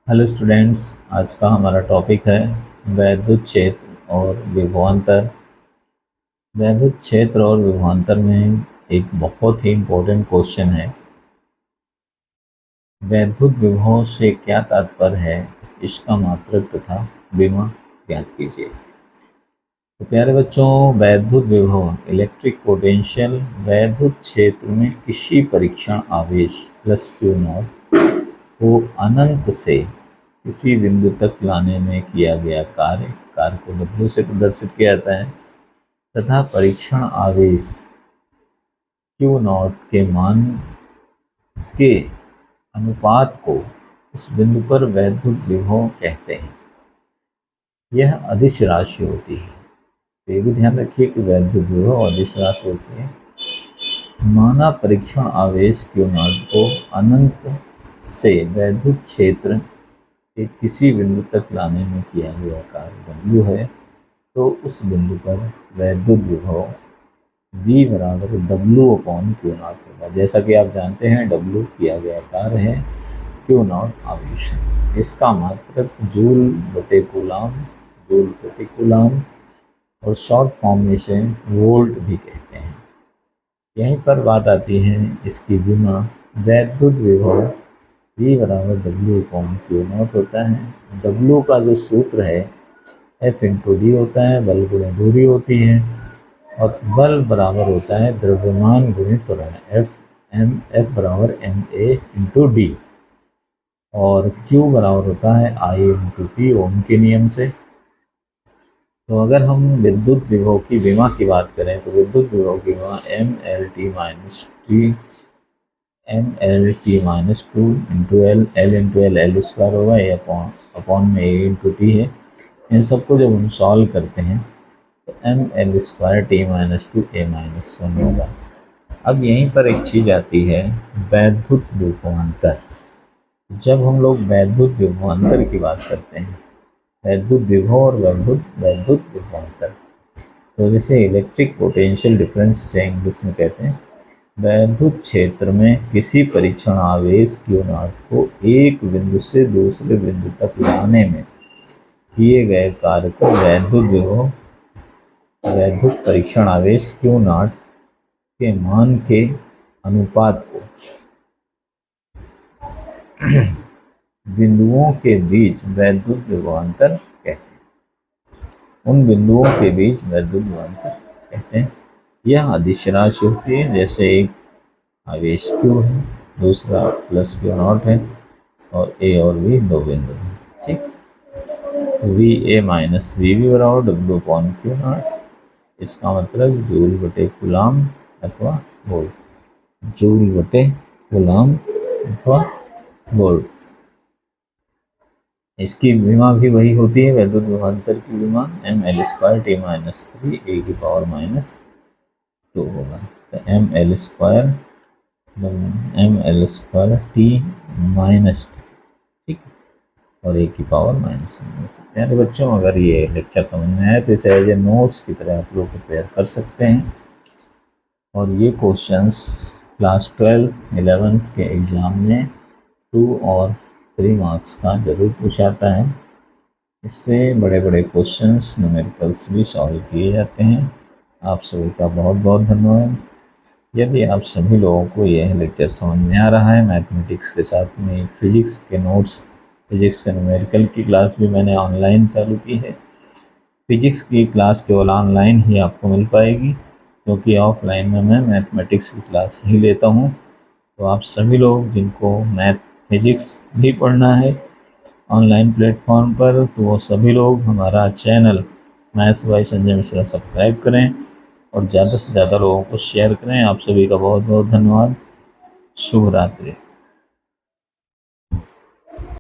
Hello students, आज का हमारा टॉपिक है वैद्युत क्षेत्र और विभवांतर। वैद्युत क्षेत्र और विभवांतर में एक बहुत ही इम्पोर्टेंट क्वेश्चन है, वैद्युत विभव से क्या तात्पर्य है, इसका मात्रक तथा विमा ज्ञात कीजिए। तो प्यारे बच्चों, वैद्युत विभव इलेक्ट्रिक पोटेंशियल वैद्युत क्षेत्र में किसी परीक्षण आवेश प्लस क्यू नॉट को अनंत से किसी बिंदु तक लाने में किया गया कार्य को W से प्रदर्शित किया जाता है तथा परीक्षण आवेश Q नॉट के मान के अनुपात को उस बिंदु पर वैद्युत विभव कहते हैं। यह अदिश राशि होती है, तो ये भी ध्यान रखिए कि वैद्युत विभव अदिश राशि होती है। माना परीक्षण आवेश Q नॉट को अनंत से वैद्युत क्षेत्र के किसी बिंदु तक लाने में किया गया कार्य W है, तो उस बिंदु पर वैद्युत विभव V बराबर W/Q नॉट होगा। जैसा कि आप जानते हैं, W किया गया कार्य है, Q नॉट आवेश है। इसका मात्रक जूल बटे कूलाम, जूल प्रति कूलाम और शॉर्ट फॉर्म में से वोल्ट भी कहते हैं। यहीं पर बात आती है इसकी विमा। वैद्युत विभव V बराबर W/Q नॉट होता है। W का जो सूत्र है F इंटू डी होता है, बल गुणे दूरी होती है, और बल बराबर होता है द्रव्यमान गुणे त्वरण, F बराबर ma इंटू डी, और Q बराबर होता है I इंटू टी ओम के नियम से। तो अगर हम विद्युत विभव की विमा की बात करें तो विद्युत विभव की विमा mLt-2 इंटू L स्क्वायर होगा, ये अपॉन में A इंटू टी है। इन सबको जब हम सॉल्व करते हैं तो mL²t-2 A-1 होगा। अब यहीं पर एक चीज़ आती है, वैद्युत विभवांतर। जब हम लोग वैद्युत विभवांतर की बात करते हैं, वैद्युत विभव और वैद्युत विभवांतर, तो जैसे इलेक्ट्रिक पोटेंशियल डिफरेंस से इंग्लिश में कहते हैं, वैद्युत क्षेत्र में किसी परीक्षण आवेश Q नॉट को एक बिंदु से दूसरे बिंदु तक लाने में किए गए कार्य को वैद्युत विभव, वैद्युत परीक्षण आवेश Q नॉट के मान के अनुपात को बिंदुओं के बीच वैद्युत विभवांतर कहते हैं। उन बिंदुओं के बीच वैद्युत विभवांतर कहते हैं। यह अदिश राशि होती है, जैसे एक आवेश Q है, दूसरा प्लस Q नॉट है, और A और V दो बिंदु हैं। ठीक, तो VA माइनस VB बराबर W/Q नॉट। इसका मतलब जूल बटे कूलाम अथवा वोल्ट, जूल बटे कूलाम अथवा वोल्ट। इसकी विमा भी वही होती है, वैद्युत विभवांतर की विमा mL²t-3 A⁻2 होगा। तो mL²t-2, ठीक, और A⁻²। प्यारे बच्चों, अगर ये लेक्चर समझ में आए तो इसे एज ए नोट्स की तरह आप लोग प्रिपेयर कर सकते हैं। और ये क्वेश्चंस क्लास 12 11th के एग्ज़ाम में 2 और 3 मार्क्स का जरूर पूछाता है। इससे बड़े बड़े क्वेश्चंस न्यूमेरिकल्स भी सॉल्व किए जाते हैं। आप सभी का बहुत बहुत धन्यवाद। यदि आप सभी लोगों को यह लेक्चर समझ में आ रहा है, मैथमेटिक्स के साथ में फिजिक्स के नोट्स, फिजिक्स के न्यूमेरिकल की क्लास भी मैंने ऑनलाइन चालू की है। फिजिक्स की क्लास केवल ऑनलाइन ही आपको मिल पाएगी, क्योंकि ऑफलाइन में मैं मैथमेटिक्स की क्लास ही लेता हूँ। तो आप सभी लोग जिनको मैथ फिजिक्स भी पढ़ना है ऑनलाइन प्लेटफॉर्म पर, तो वो सभी लोग हमारा channel maths by Sanjay Mishra subscribe करें और ज़्यादा से ज़्यादा लोगों को शेयर करें। आप सभी का बहुत बहुत धन्यवाद। शुभ रात्रि।